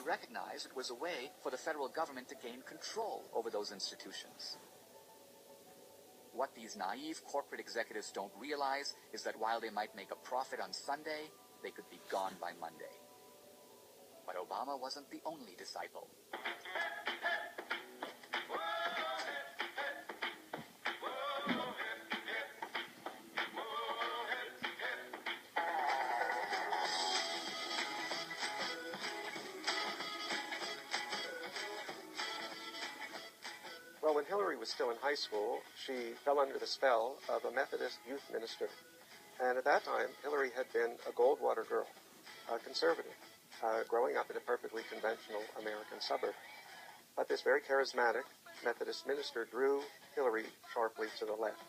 recognized it was a way for the federal government to gain control over those institutions. What these naive corporate executives don't realize is that while they might make a profit on Sunday, they could be gone by Monday. But Obama wasn't the only disciple. Well, when Hillary was still in high school, she fell under the spell of a Methodist youth minister. And at that time, Hillary had been a Goldwater girl, a conservative, growing up in a perfectly conventional American suburb. But this very charismatic Methodist minister drew Hillary sharply to the left.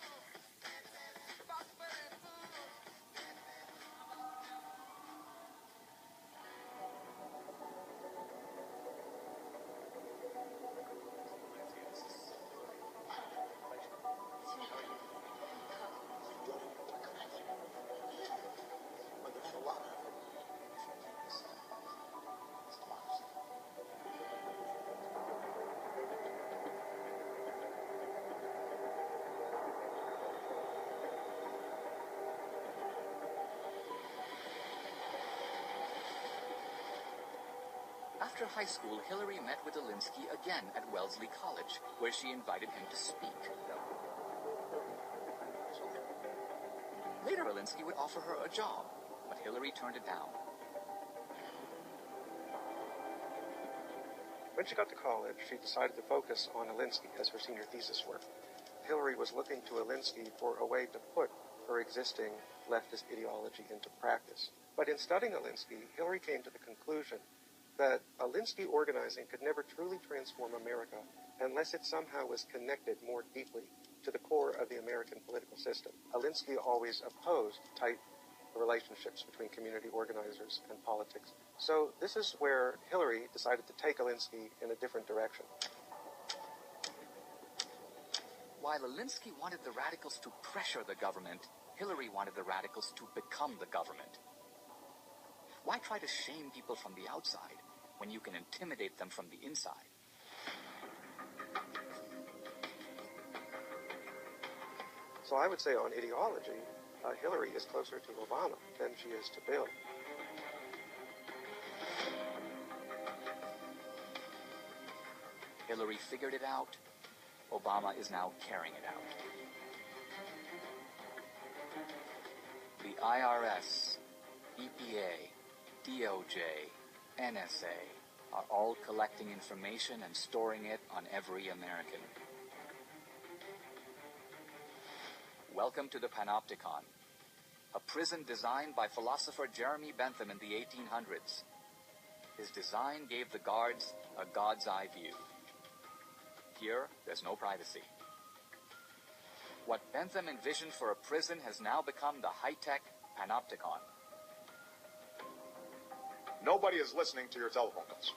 After high school, Hillary met with Hillaryinsky again at Wellesley College, where she invited him to speak. Later, Hillaryinsky would offer her a job, but Hillary turned it down. When she got to college, she decided to focus on Hillaryinsky as her senior thesis work. Hillary was looking to Hillaryinsky for a way to put her existing leftist ideology into practice. But in studying Hillaryinsky, Hillary came to the conclusion that Hillaryinsky organizing could never truly transform America unless it somehow was connected more deeply to the core of the American political system. Hillaryinsky always opposed tight relationships between community organizers and politics. So this is where Hillary decided to take Hillaryinsky in a different direction. While Hillaryinsky wanted the radicals to pressure the government, Hillary wanted the radicals to become the government. Why try to shame people from the outside when you can intimidate them from the inside? So I would say on ideology, Hillary is closer to Obama than she is to Bill. Hillary figured it out. Obama is now carrying it out. The IRS, EPA, DOJ, NSA are all collecting information and storing it on every American. Welcome to the Panopticon, a prison designed by philosopher Jeremy Bentham in the 1800s. His design gave the guards a God's eye view. Here, there's no privacy. What Bentham envisioned for a prison has now become the high-tech Panopticon. Nobody is listening to your telephone calls.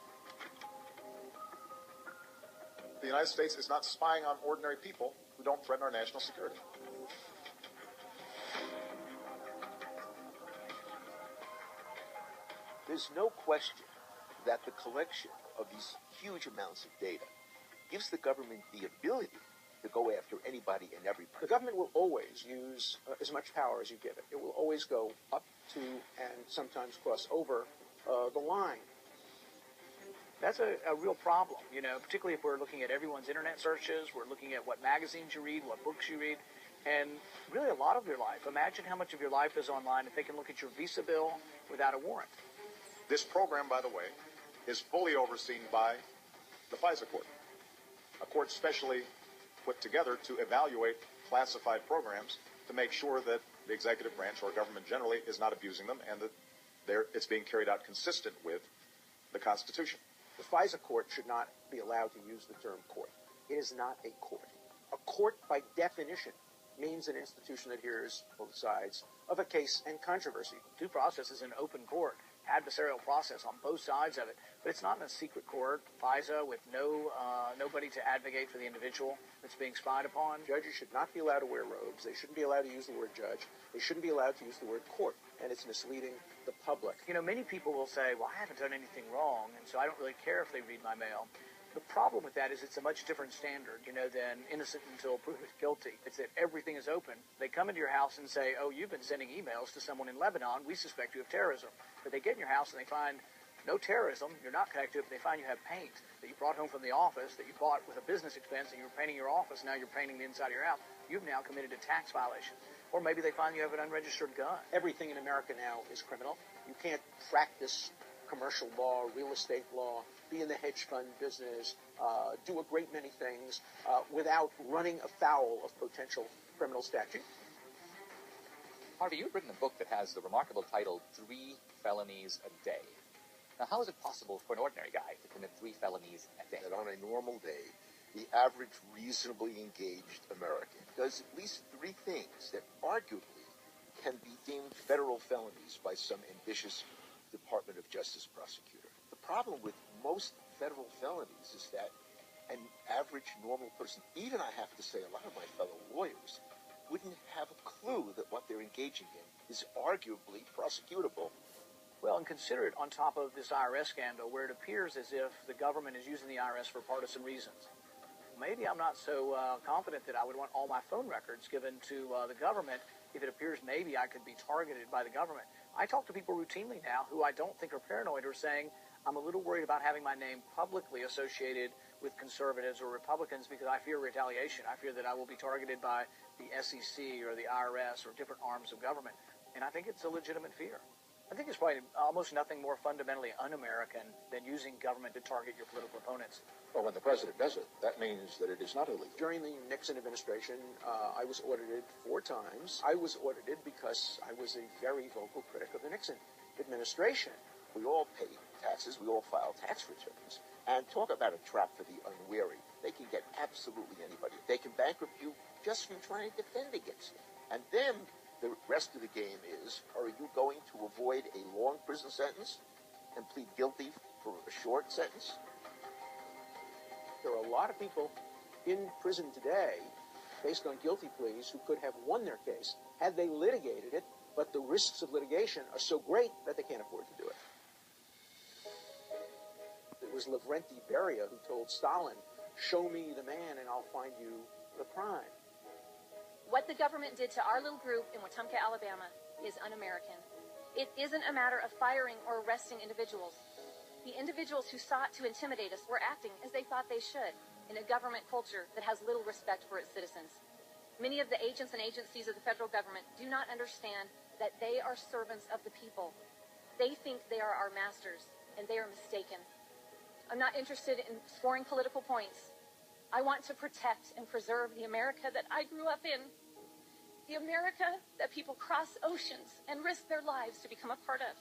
The United States is not spying on ordinary people who don't threaten our national security. There's no question that the collection of these huge amounts of data gives the government the ability to go after anybody and everybody. The government will always use as much power as you give it. It will always go up to and sometimes cross over the line. That's a real problem, you know, particularly if we're looking at everyone's internet searches, we're looking at what magazines you read, what books you read, and really a lot of your life. Imagine how much of your life is online if they can look at your Visa bill without a warrant. This program, by the way, is fully overseen by the FISA court, a court specially put together to evaluate classified programs to make sure that the executive branch or government generally is not abusing them and that it's being carried out consistent with the Constitution. The FISA court should not be allowed to use the term court. It is not a court. A court, by definition, means an institution that hears both sides of a case and controversy. Due process is an open court, adversarial process on both sides of it, but it's not in a secret court, FISA, with nobody to advocate for the individual that's being spied upon. Judges should not be allowed to wear robes. They shouldn't be allowed to use the word judge. They shouldn't be allowed to use the word court. and it's misleading the public. You know, many people will say, well, I haven't done anything wrong, and so I don't really care if they read my mail. The problem with that is it's a much different standard, than innocent until proven guilty. It's that everything is open. They come into your house and say, oh, you've been sending emails to someone in Lebanon. We suspect you of terrorism. But they get in your house and they find no terrorism. You're not connected, but they find you have paint that you brought home from the office that you bought with a business expense, and you were painting your office. Now you're painting the inside of your house. You've now committed a tax violation. Or maybe they find you have an unregistered gun. Everything in America now is criminal. You can't practice commercial law, real estate law, be in the hedge fund business, do a great many things without running afoul of potential criminal statute. Harvey, you've written a book that has the remarkable title, 3 Felonies a Day. Now, how is it possible for an ordinary guy to commit 3 felonies a day? That on a normal day, the average reasonably engaged American does at least 3 things that arguably can be deemed federal felonies by some ambitious Department of Justice prosecutor. The problem with most federal felonies is that an average normal person, even I have to say a lot of my fellow lawyers, wouldn't have a clue that what they're engaging in is arguably prosecutable. Well, and consider it on top of this IRS scandal where it appears as if the government is using the IRS for partisan reasons. Maybe I'm not so confident that I would want all my phone records given to the government if it appears maybe I could be targeted by the government. I talk to people routinely now who I don't think are paranoid or saying, I'm a little worried about having my name publicly associated with conservatives or Republicans because I fear retaliation. I fear that I will be targeted by the SEC or the IRS or different arms of government. And I think it's a legitimate fear. I think it's probably almost nothing more fundamentally un-American than using government to target your political opponents. Well, when the president does it, that means that it is not illegal. During the Nixon administration, I was audited 4 times. I was audited because I was a very vocal critic of the Nixon administration. We all pay taxes. We all file tax returns. And talk about a trap for the unwary. They can get absolutely anybody. They can bankrupt you just from trying to defend against it. And then the rest of the game is, are you going to avoid a long prison sentence and plead guilty for a short sentence? There are a lot of people in prison today based on guilty pleas who could have won their case had they litigated it, but the risks of litigation are so great that they can't afford to do it. It was Lavrenti Beria who told Stalin, show me the man and I'll find you the crime. What the government did to our little group in Wetumpka, Alabama, is un-American. It isn't a matter of firing or arresting individuals. The individuals who sought to intimidate us were acting as they thought they should in a government culture that has little respect for its citizens. Many of the agents and agencies of the federal government do not understand that they are servants of the people. They think they are our masters, and they are mistaken. I'm not interested in scoring political points. I want to protect and preserve the America that I grew up in. The America that people cross oceans and risk their lives to become a part of.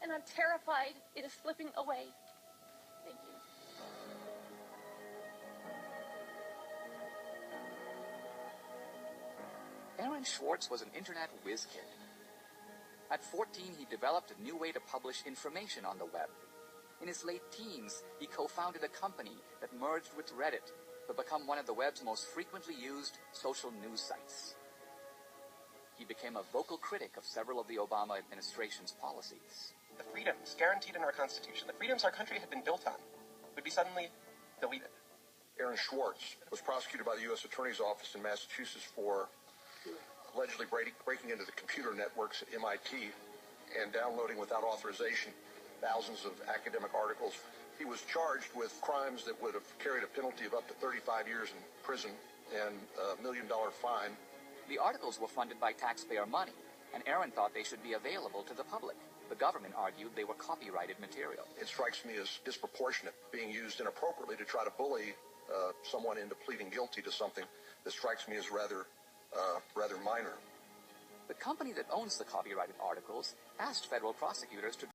And I'm terrified it is slipping away. Thank you. Aaron Swartz was an internet whiz kid. At 14, he developed a new way to publish information on the web. In his late teens, he co-founded a company that merged with Reddit to become one of the web's most frequently used social news sites. He became a vocal critic of several of the Obama administration's policies. The freedoms guaranteed in our Constitution, the freedoms our country had been built on, would be suddenly deleted. Aaron Swartz was prosecuted by the U.S. Attorney's Office in Massachusetts for allegedly breaking into the computer networks at MIT and downloading without authorization thousands of academic articles. He was charged with crimes that would have carried a penalty of up to 35 years in prison and a $1 million fine. The articles were funded by taxpayer money, and Aaron thought they should be available to the public. The government argued they were copyrighted material. It strikes me as disproportionate, being used inappropriately to try to bully someone into pleading guilty to something that strikes me as rather minor. The company that owns the copyrighted articles asked federal prosecutors to